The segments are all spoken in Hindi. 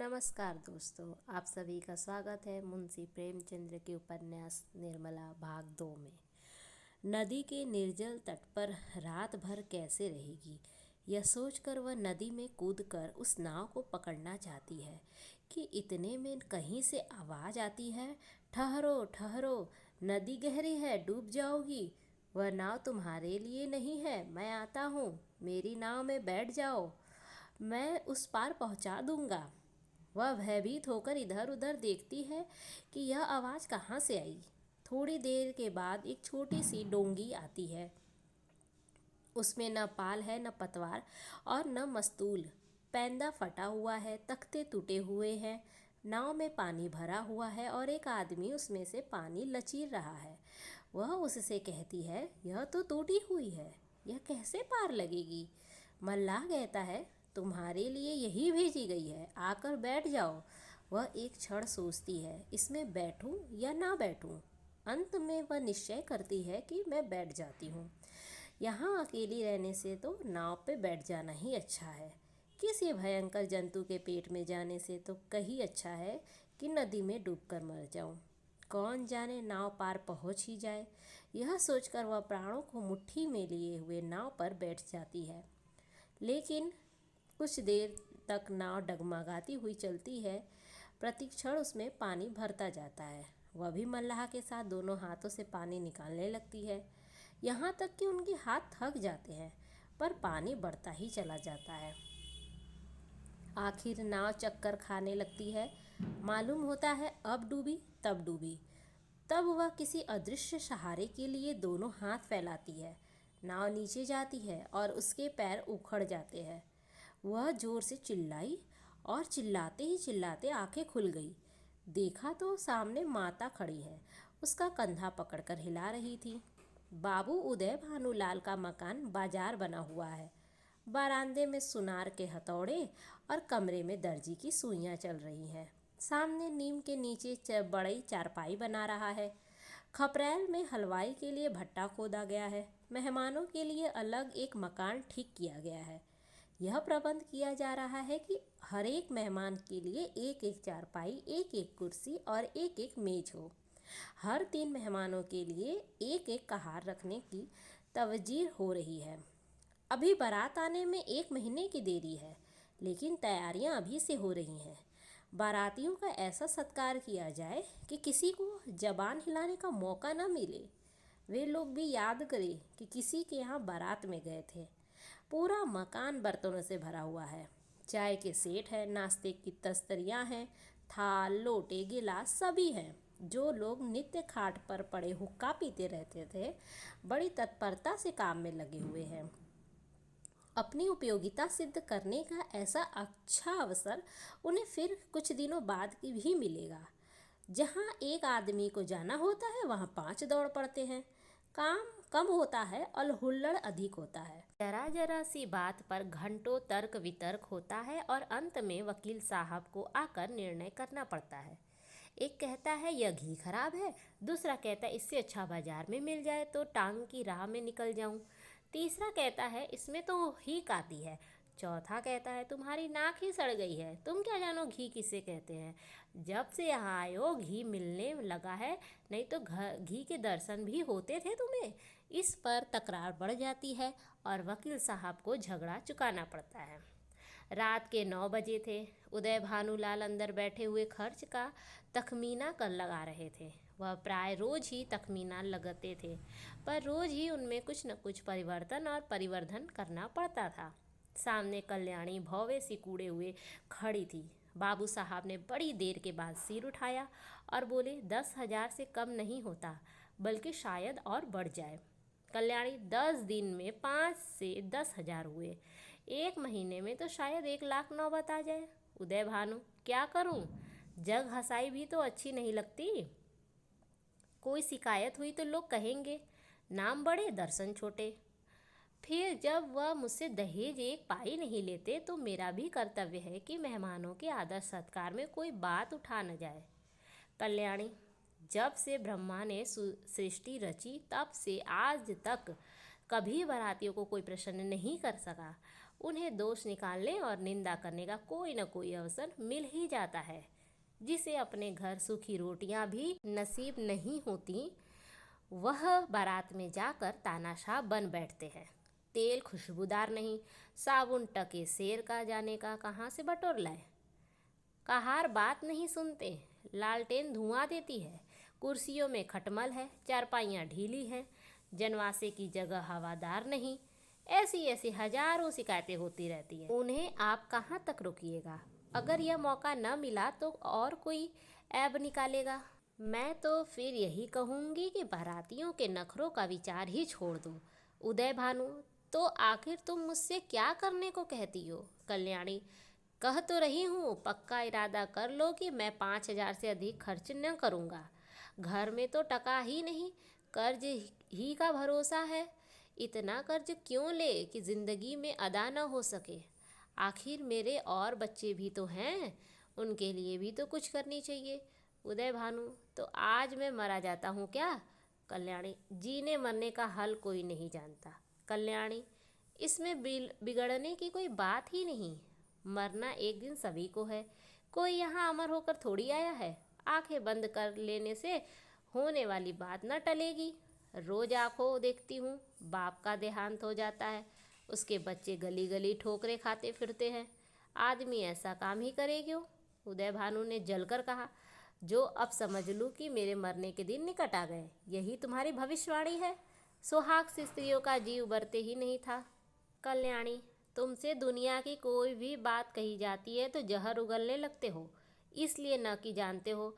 नमस्कार दोस्तों, आप सभी का स्वागत है मुंशी प्रेमचंद्र के उपन्यास निर्मला भाग 2 में। नदी के निर्जल तट पर रात भर कैसे रहेगी, यह सोचकर वह नदी में कूदकर उस नाव को पकड़ना चाहती है कि इतने में कहीं से आवाज़ आती है, ठहरो ठहरो, नदी गहरी है, डूब जाओगी। वह नाव तुम्हारे लिए नहीं है, मैं आता हूँ, मेरी नाव में बैठ जाओ, मैं उस पार पहुँचा दूँगा। वह भयभीत होकर इधर उधर देखती है कि यह आवाज़ कहाँ से आई। थोड़ी देर के बाद एक छोटी सी डोंगी आती है। उसमें न पाल है, न पतवार और न मस्तूल। पैंदा फटा हुआ है, तख्ते टूटे हुए हैं। नाव में पानी भरा हुआ है और एक आदमी उसमें से पानी लचीर रहा है। वह उससे कहती है, यह तो टूटी हुई है, यह कैसे पार लगेगी। मल्लाह कहता है, तुम्हारे लिए यही भेजी गई है, आकर बैठ जाओ। वह एक क्षण सोचती है, इसमें बैठूं या ना बैठूं। अंत में वह निश्चय करती है कि मैं बैठ जाती हूँ। यहाँ अकेली रहने से तो नाव पे बैठ जाना ही अच्छा है। किसी भयंकर जंतु के पेट में जाने से तो कहीं अच्छा है कि नदी में डूबकर मर जाऊं। कौन जाने नाव पार पहुंच ही जाए। यह सोचकर वह प्राणों को मुट्ठी में लिए हुए नाव पर बैठ जाती है। लेकिन कुछ देर तक नाव डगमगाती हुई चलती है। प्रतिक्षण उसमें पानी भरता जाता है। वह भी मल्लाह के साथ दोनों हाथों से पानी निकालने लगती है, यहाँ तक कि उनके हाथ थक जाते हैं, पर पानी बढ़ता ही चला जाता है। आखिर नाव चक्कर खाने लगती है। मालूम होता है अब डूबी तब डूबी। तब वह किसी अदृश्य सहारे के लिए दोनों हाथ फैलाती है। नाव नीचे जाती है और उसके पैर उखड़ जाते हैं। वह जोर से चिल्लाई और चिल्लाते ही चिल्लाते आंखें खुल गई। देखा तो सामने माता खड़ी है, उसका कंधा पकड़कर हिला रही थी। बाबू उदय भानुलाल का मकान बाजार बना हुआ है। बरामदे में सुनार के हथौड़े और कमरे में दर्जी की सुइयां चल रही हैं। सामने नीम के नीचे बड़ी चारपाई बना रहा है। खपरैल में हलवाई के लिए भट्टा खोदा गया है। मेहमानों के लिए अलग एक मकान ठीक किया गया है। यह प्रबंध किया जा रहा है कि हर एक मेहमान के लिए एक एक चारपाई, एक एक कुर्सी और एक एक मेज हो। हर 3 मेहमानों के लिए एक एक कहार रखने की तवजीह हो रही है। अभी बारात आने में 1 महीने की देरी है, लेकिन तैयारियां अभी से हो रही हैं। बारातियों का ऐसा सत्कार किया जाए कि किसी को जबान हिलाने का मौका न मिले। वे लोग भी याद करें कि किसी के यहाँ बारात में गए थे। पूरा मकान बर्तनों से भरा हुआ है। चाय के सेट हैं, नाश्ते की तस्तरियाँ हैं, थाल लोटे गिलास सभी हैं। जो लोग नित्य खाट पर पड़े हुक्का पीते रहते थे, बड़ी तत्परता से काम में लगे हुए हैं। अपनी उपयोगिता सिद्ध करने का ऐसा अच्छा अवसर उन्हें फिर कुछ दिनों बाद की भी मिलेगा। जहाँ एक आदमी को जाना होता है, वहाँ 5 दौड़ पड़ते हैं। काम कम होता है और हुल्लड़ अधिक होता है। जरा जरा सी बात पर घंटों तर्क वितर्क होता है और अंत में वकील साहब को आकर निर्णय करना पड़ता है। एक कहता है यह घी खराब है, दूसरा कहता है इससे अच्छा बाजार में मिल जाए तो टांग की राह में निकल जाऊं, तीसरा कहता है इसमें तो हीक आती है, चौथा कहता है तुम्हारी नाक ही सड़ गई है, तुम क्या जानो घी किसे कहते हैं। जब से यहाँ आए हो घी मिलने लगा है, नहीं तो घी के दर्शन भी होते थे तुम्हें। इस पर तकरार बढ़ जाती है और वकील साहब को झगड़ा चुकाना पड़ता है। रात के 9 बजे थे। उदय भानुलाल अंदर बैठे हुए खर्च का तखमीना कर लगा रहे थे। वह प्राय रोज ही तखमीना लगाते थे, पर रोज ही उनमें कुछ न कुछ परिवर्तन और परिवर्धन करना पड़ता था। सामने कल्याणी भौवे सी कूड़े हुए खड़ी थी। बाबू साहब ने बड़ी देर के बाद सिर उठाया और बोले, 10,000 से कम नहीं होता, बल्कि शायद और बढ़ जाए। कल्याणी 10 दिन में 5 से 10,000 हुए, 1 महीने में तो शायद 1 लाख नौबत आ जाए। उदय भानु, क्या करूं? जग हंसाई भी तो अच्छी नहीं लगती। कोई शिकायत हुई तो लोग कहेंगे नाम बड़े दर्शन छोटे। फिर जब वह मुझसे दहेज 1 पाई नहीं लेते तो मेरा भी कर्तव्य है कि मेहमानों के आदर सत्कार में कोई बात उठा न जाए। कल्याणी, जब से ब्रह्मा ने सृष्टि रची तब से आज तक कभी बारातियों को कोई प्रश्न नहीं कर सका। उन्हें दोष निकालने और निंदा करने का कोई न कोई अवसर मिल ही जाता है। जिसे अपने घर सूखी रोटियां भी नसीब नहीं होती, वह बारात में जाकर तानाशाह बन बैठते हैं। तेल खुशबूदार नहीं, साबुन टके शेर का जाने का कहाँ से बटोर लाए। कहार बात नहीं सुनते, लालटेन धुआं देती है, कुर्सियों में खटमल है, चारपाइयाँ ढीली हैं, जनवासे की जगह हवादार नहीं। ऐसी ऐसी हजारों शिकायतें होती रहती है। उन्हें आप कहाँ तक रोकिएगा। अगर यह मौका न मिला तो और कोई ऐब निकालेगा। मैं तो फिर यही कहूँगी कि बारातियों के नखरों का विचार ही छोड़ दो। उदय भानु, तो आखिर तुम मुझसे क्या करने को कहती हो। कल्याणी, कह तो रही हूँ, पक्का इरादा कर लो कि मैं 5,000 से अधिक खर्च न करूँगा। घर में तो टका ही नहीं, कर्ज ही का भरोसा है। इतना कर्ज क्यों ले कि ज़िंदगी में अदा न हो सके। आखिर मेरे और बच्चे भी तो हैं, उनके लिए भी तो कुछ करनी चाहिए। उदय भानु, तो आज मैं मरा जाता हूँ क्या। कल्याणी, जीने मरने का हल कोई नहीं जानता। कल्याणी, इसमें बिगड़ने की कोई बात ही नहीं। मरना एक दिन सभी को है, कोई यहाँ अमर होकर थोड़ी आया है। आंखें बंद कर लेने से होने वाली बात न टलेगी। रोज आंखों देखती हूँ, बाप का देहांत हो जाता है, उसके बच्चे गली गली ठोकरे खाते फिरते हैं। आदमी ऐसा काम ही करे क्यों। उदय भानु ने जलकर कहा, जो अब समझ लूँ कि मेरे मरने के दिन निकट आ गए। यही तुम्हारी भविष्यवाणी है। सुहाग से स्त्रियों का जीव बरते ही नहीं था। कल्याणी, तुमसे दुनिया की कोई भी बात कही जाती है तो जहर उगलने लगते हो, इसलिए न कि जानते हो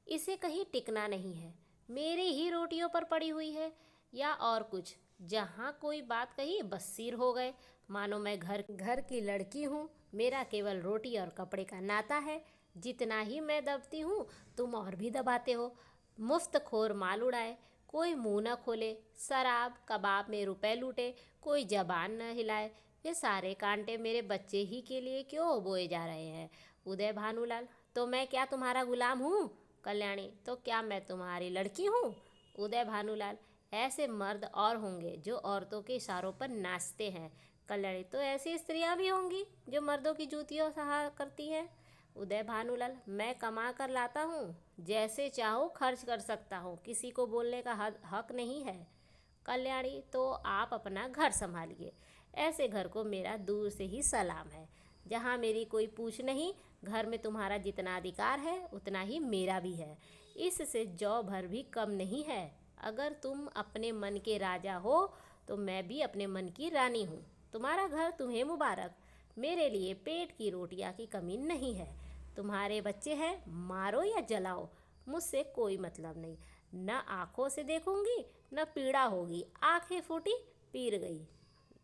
इसे कहीं टिकना नहीं है। मेरी ही रोटियों पर पड़ी हुई है या और कुछ। जहाँ कोई बात कही बस सिर हो गए, मानो मैं घर की लड़की हूँ। मेरा केवल रोटी और कपड़े का नाता है। जितना ही मैं दबती हूँ, तुम और भी दबाते हो। मुफ्त खोर माल उड़ाए, कोई मुंह न खोले, शराब कबाब में रुपए लूटे, कोई जबान न हिलाए। ये सारे कांटे मेरे बच्चे ही के लिए क्यों बोए जा रहे हैं। उदय भानुलाल, तो मैं क्या तुम्हारा गुलाम हूँ। कल्याणी, तो क्या मैं तुम्हारी लड़की हूँ। उदय भानुलाल, ऐसे मर्द और होंगे जो औरतों के इशारों पर नाचते हैं। कल्याणी, तो ऐसी स्त्रियां भी होंगी जो मर्दों की जूतियों सहा करती हैं। उदय भानुलाल, मैं कमा कर लाता हूँ, जैसे चाहो खर्च कर सकता हूँ, किसी को बोलने का हक नहीं है। कल्याणी, तो आप अपना घर संभालिए। ऐसे घर को मेरा दूर से ही सलाम है। जहाँ मेरी कोई पूछ नहीं, घर में तुम्हारा जितना अधिकार है उतना ही मेरा भी है। इससे जौ भर भी कम नहीं है। अगर तुम अपने मन के राजा हो तो मैं भी अपने मन की रानी हूँ। तुम्हारा घर तुम्हें मुबारक। मेरे लिए पेट की रोटियाँ की कमी नहीं है। तुम्हारे बच्चे हैं, मारो या जलाओ, मुझसे कोई मतलब नहीं। न आँखों से देखूंगी न पीड़ा होगी। आँखें फूटी, पीर गई।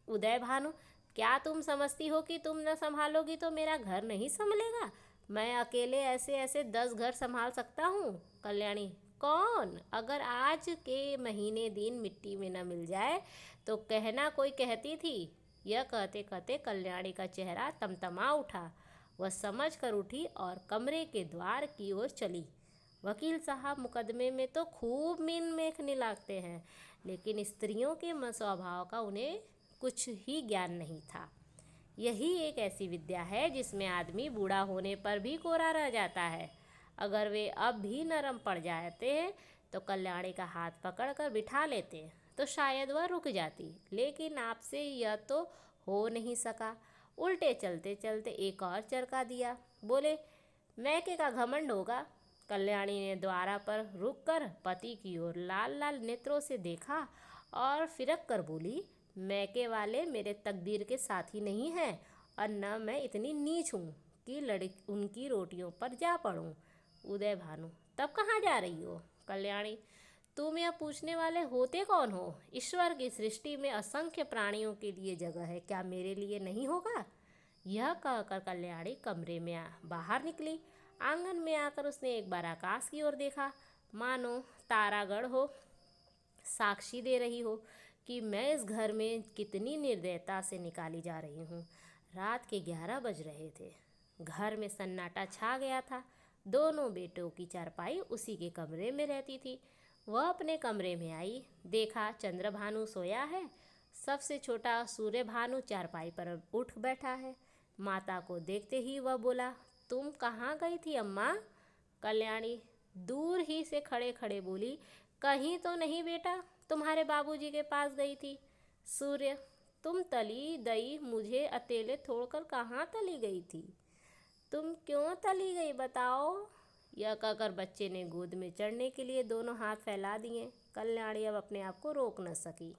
उदय भानु, क्या तुम समझती हो कि तुम न संभालोगी तो मेरा घर नहीं संभलेगा। मैं अकेले ऐसे ऐसे 10 घर संभाल सकता हूँ। कल्याणी, कौन। अगर आज के महीने दिन मिट्टी में न मिल जाए तो कहना कोई कहती थी। यह कहते कहते कल्याणी का चेहरा तमतमा उठा। वह समझ कर उठी और कमरे के द्वार की ओर चली। वकील साहब, मुकदमे में तो खूब मीन मेखने लगते हैं, लेकिन स्त्रियों के स्वभाव का उन्हें कुछ ही ज्ञान नहीं था। यही एक ऐसी विद्या है जिसमें आदमी बूढ़ा होने पर भी कोरा रह जाता है। अगर वे अब भी नरम पड़ जाते हैं तो कल्याणी का हाथ पकड़कर बिठा लेते तो शायद वह रुक जाती, लेकिन आपसे यह तो हो नहीं सका। उल्टे चलते चलते एक और चरका दिया। बोले, मैके का घमंड होगा। कल्याणी ने द्वारा पर रुककर पति की ओर लाल लाल नेत्रों से देखा और फिरक कर बोली, मैके वाले मेरे तकदीर के साथी नहीं हैं और न मैं इतनी नीच हूँ कि उनकी रोटियों पर जा पड़ूँ। उदय भानु, तब कहाँ जा रही हो। कल्याणी, तुम यह पूछने वाले होते कौन हो। ईश्वर की सृष्टि में असंख्य प्राणियों के लिए जगह है, क्या मेरे लिए नहीं होगा। यह कहकर कल्याणी कमरे में बाहर निकली। आंगन में आकर उसने एक बार आकाश की ओर देखा, मानो तारागढ़ हो साक्षी दे रही हो कि मैं इस घर में कितनी निर्दयता से निकाली जा रही हूँ। रात के 11 बज रहे थे। घर में सन्नाटा छा गया था। दोनों बेटों की चारपाई उसी के कमरे में रहती थी। वह अपने कमरे में आई, देखा चंद्रभानु सोया है। सबसे छोटा सूर्य भानु चारपाई पर उठ बैठा है। माता को देखते ही वह बोला, तुम कहाँ गई थी अम्मा? कल्याणी दूर ही से खड़े खड़े बोली, कहीं तो नहीं बेटा, तुम्हारे बाबूजी के पास गई थी। सूर्य, तुम तली दई मुझे अकेले छोड़कर कहाँ तली गई थी? तुम क्यों तली गई बताओ? यह कहकर बच्चे ने गोद में चढ़ने के लिए दोनों हाथ फैला दिए। कल्याणी अब अपने आप को रोक न सकी।